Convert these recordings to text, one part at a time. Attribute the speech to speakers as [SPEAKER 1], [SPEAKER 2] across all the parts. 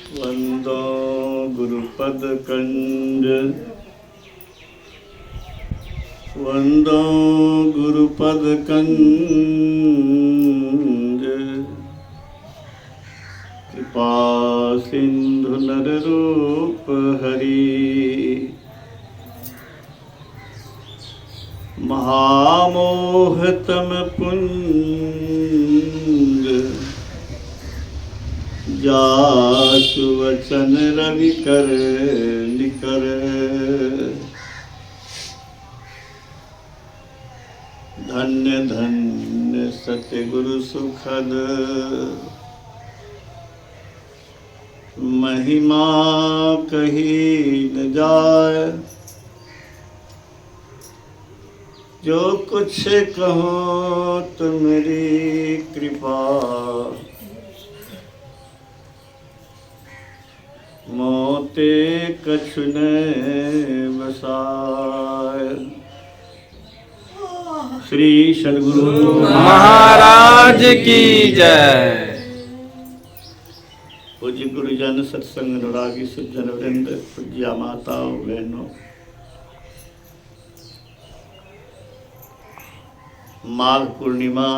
[SPEAKER 1] वंदो गुरुपद कंज वंदो गुरुपद कंज कृपा सिंधु नर रूप हरि महामोहतम पुंज जासु वचन रवि कर निकर धन्य धन्य सतगुरु सुखद महिमा कही न जाय जो कुछ कहो तो मेरी कृपा मोते कछु न बसाय। श्री सद्गुरु
[SPEAKER 2] महाराज की जय।
[SPEAKER 1] पूज्य गुरुजन सत्संग अनुरागी सज्जन वृंद, पूज्या माताओं बहनों, माघ पूर्णिमा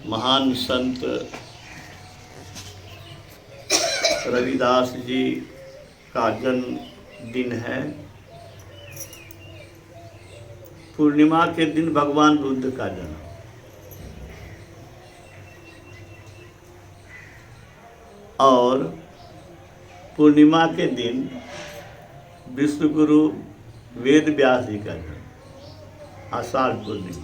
[SPEAKER 1] महान संत रविदास जी का जन्म दिन है। पूर्णिमा के दिन भगवान बुद्ध का जन्म। और पूर्णिमा के दिन विश्वगुरु वेद व्यास जी का जन्म, आषाढ़ पूर्णिमा।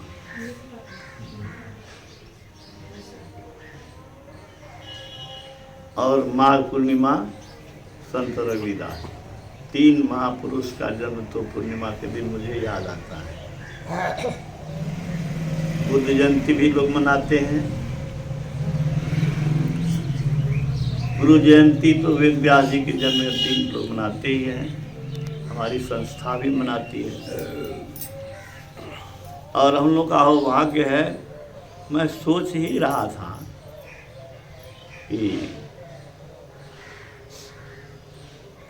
[SPEAKER 1] और माघ पूर्णिमा संत रविदास। तीन महापुरुष का जन्म तो पूर्णिमा के दिन मुझे याद आता है। बुद्ध जयंती भी लोग मनाते हैं। गुरु जयंती तो वेद व्यास जी की जन्मदिन लोग मनाते ही हैं। हमारी संस्था भी मनाती है। और हम लोग का भाग्य है। मैं सोच ही रहा था कि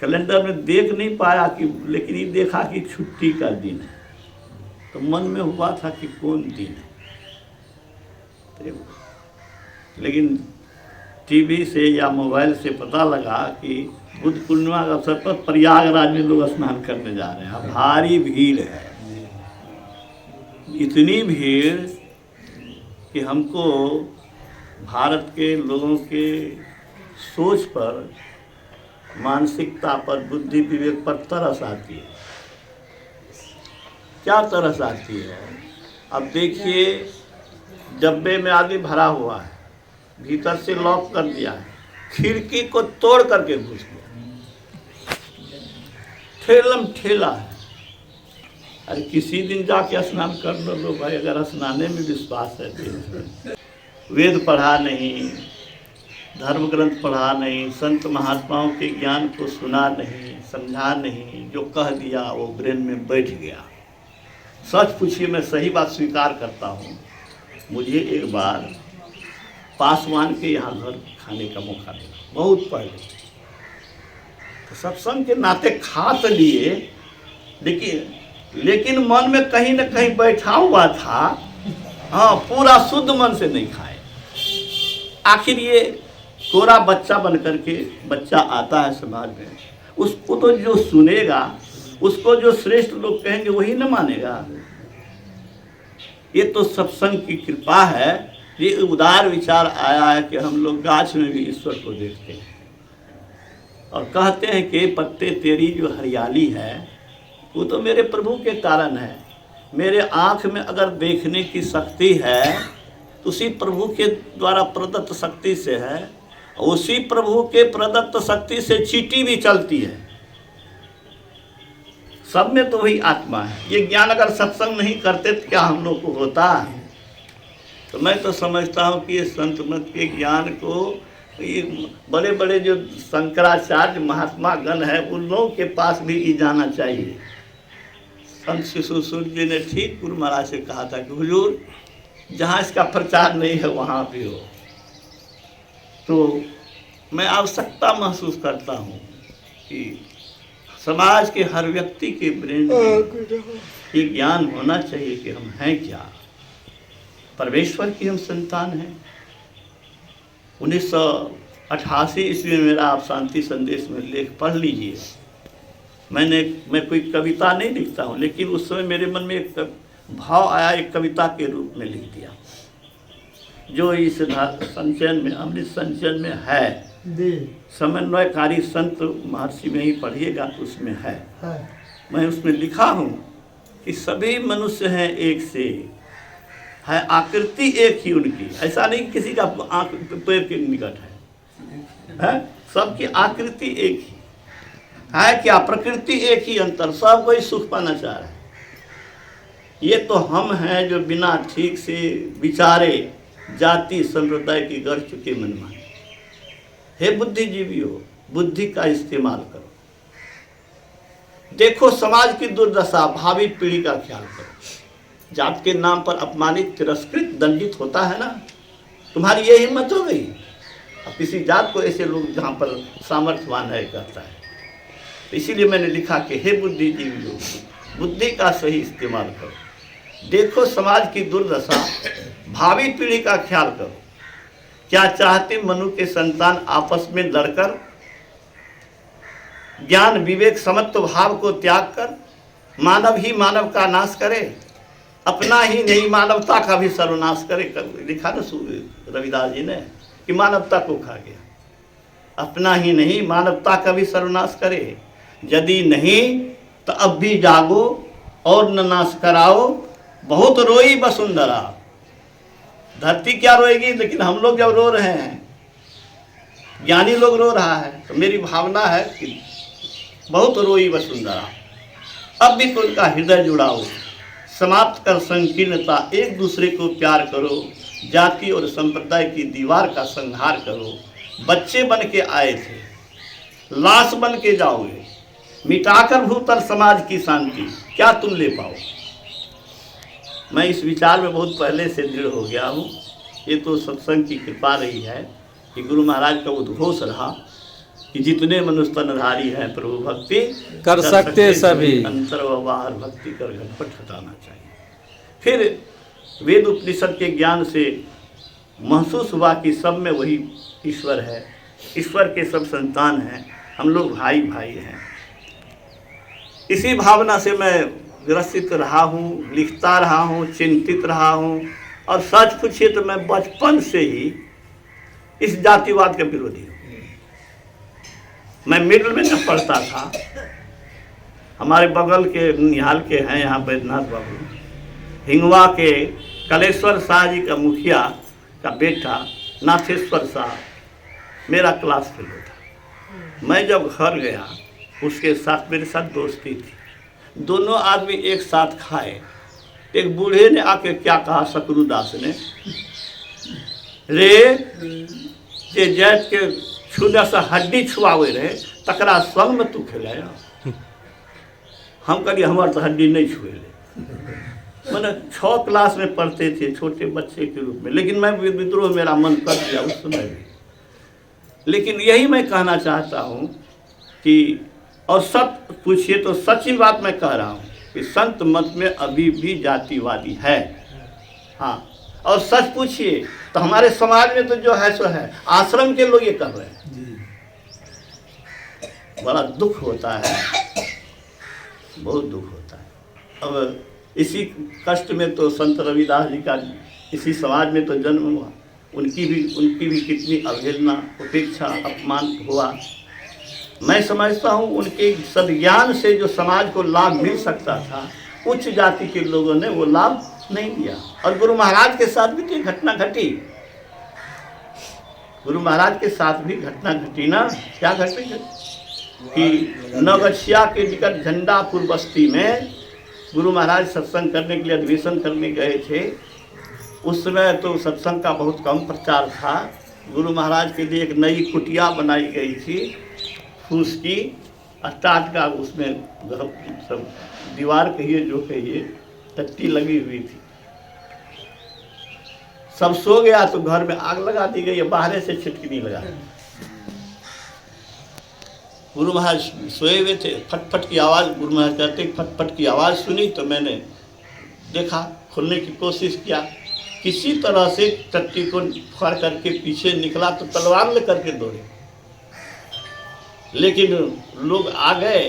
[SPEAKER 1] कैलेंडर में देख नहीं पाया कि, लेकिन ये देखा कि छुट्टी का दिन है, तो मन में हुआ था कि कौन दिन है। लेकिन टीवी से या मोबाइल से पता लगा कि बुद्ध पूर्णिमा के अवसर पर प्रयागराज में लोग स्नान करने जा रहे हैं। भारी भीड़ है, इतनी भीड़ कि हमको भारत के लोगों के सोच पर, मानसिकता पर, बुद्धि विवेक पर तरस आती है। क्या तरस आती है? अब देखिए, डब्बे में आदमी भरा हुआ है, भीतर से लॉक कर दिया है, खिड़की को तोड़ करके घुस गया, ठेलम ठेला है। अरे किसी दिन जाके स्नान कर लो भाई, अगर स्नाने में विश्वास है। वेद पढ़ा नहीं, धर्म ग्रंथ पढ़ा नहीं, संत महात्माओं के ज्ञान को सुना नहीं, समझा नहीं, जो कह दिया वो ब्रेन में बैठ गया। सच पूछिए, मैं सही बात स्वीकार करता हूँ। मुझे एक बार पासवान के यहाँ घर खाने का मौका मिला, बहुत पहले। तो सत्संग के नाते खा तो लिए, लेकिन मन में कहीं न कहीं बैठा हुआ था। हाँ, पूरा शुद्ध मन से नहीं खाए। आखिर ये कोरा बच्चा बन करके बच्चा आता है समाज में, उसको तो जो सुनेगा, उसको जो श्रेष्ठ लोग कहेंगे वही न मानेगा। ये तो सत्संग की कृपा है। ये उदार विचार आया है कि हम लोग गाछ में भी ईश्वर को देखते हैं और कहते हैं कि पत्ते तेरी जो हरियाली है वो तो मेरे प्रभु के कारण है। मेरे आँख में अगर देखने की शक्ति है तो उसी प्रभु के द्वारा प्रदत्त शक्ति से है। उसी प्रभु के प्रदत्त शक्ति से चींटी भी चलती है। सब में तो वही आत्मा है। ये ज्ञान अगर सत्संग नहीं करते तो क्या हम लोग को होता? तो मैं तो समझता हूँ कि ये संत मत के ज्ञान को ये बड़े बड़े जो शंकराचार्य महात्मा गण है उन लोगों के पास भी ये जाना चाहिए। संत शिशुसूर जी ने ठीक गुरु महाराज से कहा था कि हुजूर जहाँ इसका प्रचार नहीं है वहाँ भी हो। तो मैं आवश्यकता महसूस करता हूँ कि समाज के हर व्यक्ति के ब्रेन में ये ज्ञान होना चाहिए कि हम हैं क्या, परमेश्वर की हम संतान हैं। 1988 ईस्वी में मेरा आप शांति संदेश में लेख पढ़ लीजिए। मैं कोई कविता नहीं लिखता हूँ, लेकिन उस समय मेरे मन में एक भाव आया, एक कविता के रूप में लिख दिया, जो इस संचयन में, अमृत संचयन में है। समन्वयकारी संत महर्षि में ही पढ़िएगा तो उसमें है। मैं उसमें लिखा हूँ कि सभी मनुष्य हैं एक से, है आकृति एक ही उनकी। ऐसा नहीं कि किसी का आँख पैर के निकट है, सबकी आकृति एक ही है। क्या प्रकृति एक ही, अंतर सब कोई सुख पाना चाह रहा है। ये तो हम हैं जो बिना ठीक से विचारे जाति संप्रदाय की गढ़ चुके मनमाने। हे बुद्धिजीवियों, बुद्धि का इस्तेमाल करो, देखो समाज की दुर्दशा, भावी पीढ़ी का ख्याल करो। जात के नाम पर अपमानित, तिरस्कृत, दंडित होता है ना, तुम्हारी ये हिम्मत हो गई। अब किसी जात को ऐसे लोग जहाँ पर सामर्थ्यवान है कहता है, तो इसीलिए मैंने लिखा कि हे बुद्धिजीवियों, बुद्धि का सही इस्तेमाल करो, देखो समाज की दुर्दशा, भावी पीढ़ी का ख्याल करो। क्या चाहते मनु के संतान आपस में लड़कर ज्ञान विवेक समत्व भाव को त्याग कर मानव ही मानव का नाश करे, अपना ही नहीं मानवता का भी सर्वनाश करे। लिखा ना रविदास जी ने कि मानवता को खा गया, अपना ही नहीं मानवता का भी सर्वनाश करे। यदि नहीं तो अब भी जागो और न नाश कराओ, बहुत रोई वसुंधरा। धरती क्या रोएगी, लेकिन हम लोग जब रो रहे हैं, ज्ञानी लोग रो रहा है, तो मेरी भावना है कि बहुत रोई वसुंधरा। अब भी तो उनका हृदय जुड़ाओ, समाप्त कर संकीर्णता, एक दूसरे को प्यार करो, जाति और संप्रदाय की दीवार का संहार करो। बच्चे बन के आए थे, लाश बन के जाओगे, मिटाकर भूतल समाज की शांति क्या तुम ले पाओ। मैं इस विचार में बहुत पहले से दृढ़ हो गया हूँ। ये तो सत्संग की कृपा रही है कि गुरु महाराज का उद्घोष रहा कि जितने मनुष्य तनधारी हैं प्रभु भक्ति
[SPEAKER 2] कर सकते सभी,
[SPEAKER 1] अंतर व बाहर भक्ति कर घटपट हटाना चाहिए। फिर वेद उपनिषद के ज्ञान से महसूस हुआ कि सब में वही ईश्वर है, ईश्वर के सब संतान हैं, हम लोग भाई भाई हैं। इसी भावना से मैं ग्रसित रहा हूँ, लिखता रहा हूँ, चिंतित रहा हूँ। और सच पूछिए तो मैं बचपन से ही इस जातिवाद का विरोधी हूँ। मैं मिडिल में जब पढ़ता था, हमारे बगल के निहाल के हैं यहाँ बैद्यनाथ बाबू, हिंगवा के कलेश्वर शाह जी का मुखिया का बेटा नाथेश्वर शाह मेरा क्लास फेलो था। मैं जब घर गया, उसके साथ मेरे साथ दोस्ती थी, दोनों आदमी एक साथ खाए। एक बूढ़े ने आके क्या कहा सकरूदास ने, रे जे जैत के छुदा से हड्डी छुआवे रहे तकरा संग में तू खिलाया। हम कहिए हमारे तो हड्डी नहीं छुए ले। मैंने 6 क्लास में पढ़ते थे, छोटे बच्चे के रूप में, लेकिन मैं विद्रोह मेरा मन कर दिया उस समय भी। लेकिन यही मैं कहना चाहता हूँ कि, और सत पूछिए तो सच्ची बात मैं कह रहा हूँ कि संत मत में अभी भी जातिवादी है। हाँ, और सच पूछिए तो हमारे समाज में तो जो है सो है, आश्रम के लोग ये कर रहे हैं। बड़ा दुख होता है, बहुत दुख होता है। अब इसी कष्ट में तो संत रविदास जी का इसी समाज में तो जन्म हुआ, उनकी भी कितनी अवहेलना, उपेक्षा, अपमान हुआ। मैं समझता हूँ उनके सद्ज्ञान से जो समाज को लाभ मिल सकता था, उच्च जाति के लोगों ने वो लाभ नहीं दिया। और गुरु महाराज के साथ भी तो घटना घटी, गुरु महाराज के साथ भी घटना घटी ना। क्या घटी कि नवगछिया के निकट झंडापुर बस्ती में गुरु महाराज सत्संग करने के लिए अधिवेशन करने गए थे। उस समय तो सत्संग का बहुत कम प्रचार था। गुरु महाराज के लिए एक नई कुटिया बनाई गई थी, फूस की, स्टार्ट का, उसमें सब दीवार कहिए जो कहिए, टट्टी लगी हुई थी। सब सो गया तो घर में आग लगा दी गई, बाहर से छिटकनी लगा। गुरु महाराज सोए हुए थे, फटफट की आवाज़, गुरु महाराज कहते फटफट की आवाज़ सुनी तो मैंने देखा, खोलने की कोशिश किया, किसी तरह से टट्टी को फाड़ करके पीछे निकला तो तलवार लेकर के दौड़े, लेकिन लोग आ गए,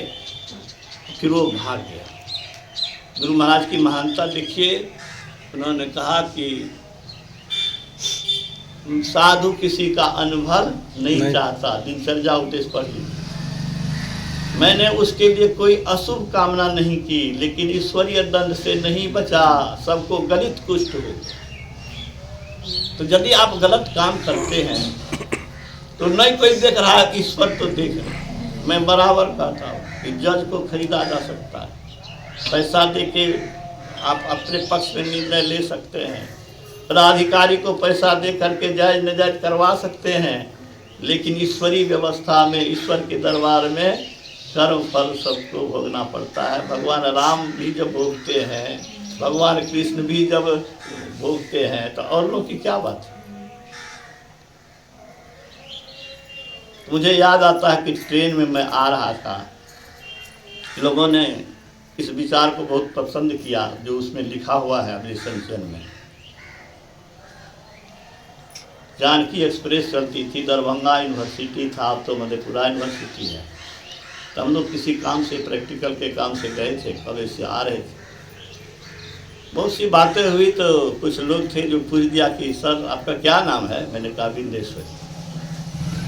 [SPEAKER 1] फिर वो भाग गया। गुरु महाराज की महानता देखिए, उन्होंने कहा कि साधु किसी का अनुभव नहीं चाहता, दिनचर्या उपदेश पढ़ ली। मैंने उसके लिए कोई अशुभ कामना नहीं की, लेकिन ईश्वरीय दंड से नहीं बचा, सबको गलित कुष्ठ हो। तो यदि आप गलत काम करते हैं तो नहीं कोई देख रहा है, ईश्वर तो देख रहा है। मैं बराबर कहता हूँ कि जज को खरीदा जा सकता है, पैसा दे के आप अपने पक्ष में निर्णय ले सकते हैं, पदाधिकारी को पैसा दे करके जायज नाजायज करवा सकते हैं, लेकिन ईश्वरीय व्यवस्था में, ईश्वर के दरबार में कर्म फल सबको भोगना पड़ता है। भगवान राम भी जब भोगते हैं, भगवान कृष्ण भी जब भोगते हैं, तो और लोग की क्या बात है। मुझे याद आता है कि ट्रेन में मैं आ रहा था, लोगों ने इस विचार को बहुत पसंद किया जो उसमें लिखा हुआ है अपने संचयन में। जानकी एक्सप्रेस चलती थी, दरभंगा यूनिवर्सिटी था, अब तो मधेपुरा यूनिवर्सिटी है। तो हम लोग किसी काम से, प्रैक्टिकल के काम से गए थे, कॉलेज से आ रहे थे। बहुत सी बातें हुई तो कुछ लोग थे जो पूछ दिया कि सर आपका क्या नाम है। मैंने कहा बिंदेश्वरी।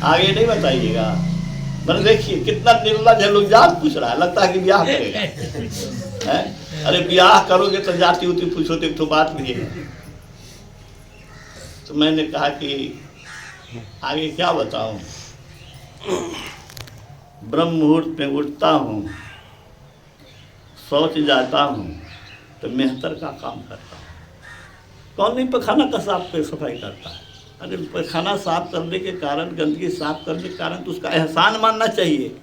[SPEAKER 1] आगे नहीं बताइएगा। मैंने देखिए कितना निर्लज है, लोग जात पूछ रहा है, लगता है कि ब्याह करेगा है? अरे ब्याह करोगे तो जाति उती पूछो तो बात भी है। तो मैंने कहा कि आगे क्या बताऊं। ब्रह्म मुहूर्त में उठता हूँ, शौच जाता हूँ तो मेहतर का काम करता हूँ। कौन नहीं पखाना का साफ पे सफाई करता है। अरे पखाना साफ करने के कारण, गंदगी साफ करने के कारण तो उसका एहसान मानना चाहिए,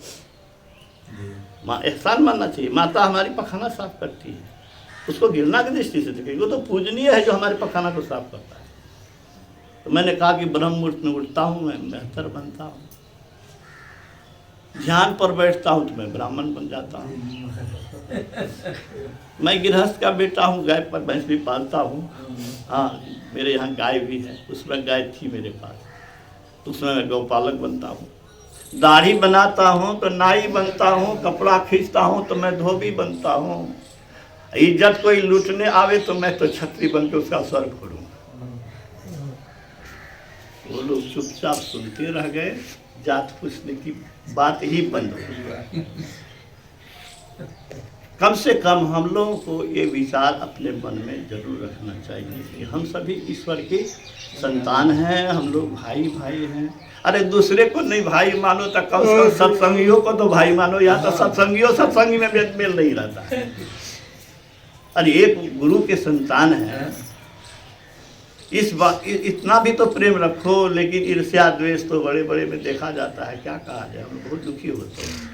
[SPEAKER 1] एहसान मानना चाहिए। माता हमारी पखाना साफ करती है, उसको गिरना की दृष्टि से देखेगी, वो तो पूजनीय है जो हमारे पखाना को साफ करता है। तो मैंने कहा कि ब्रह्म मुहूर्त में उठता हूँ, मैं मेहतर बनता हूँ। ध्यान पर बैठता हूँ तो मैं ब्राह्मण बन जाता हूँ। मैं गृहस्थ का बेटा हूँ, गाय पर भैंस भी पालता हूँ। हाँ, मेरे यहाँ गाय भी है, उसमें गाय थी मेरे पास, तो उसमें मैं गौपालक बनता हूँ। दाढ़ी बनाता हूँ तो नाई बनता हूँ, कपड़ा खींचता हूँ तो मैं धोबी बनता हूँ। इज्जत कोई लूटने आवे तो मैं तो छतरी बन के उसका सर फोड़ूँ। वो लोग चुपचाप सुनते रह गए, जात पूछने की बात ही बंद हो गई। कम से कम हम लोगों को ये विचार अपने मन में जरूर रखना चाहिए कि हम सभी ईश्वर के संतान हैं, हम लोग भाई भाई हैं। अरे दूसरे को नहीं भाई मानो तो कम से कम सत्संगियों को तो भाई मानो। यहाँ तो सत्संगियों सत्संगी में मेल नहीं रहता है। अरे एक गुरु के संतान है, इस बात इतना भी तो प्रेम रखो। लेकिन ईर्ष्या द्वेष तो बड़े बड़े में देखा जाता है, क्या कहा जाए, हम बहुत दुखी होते हैं।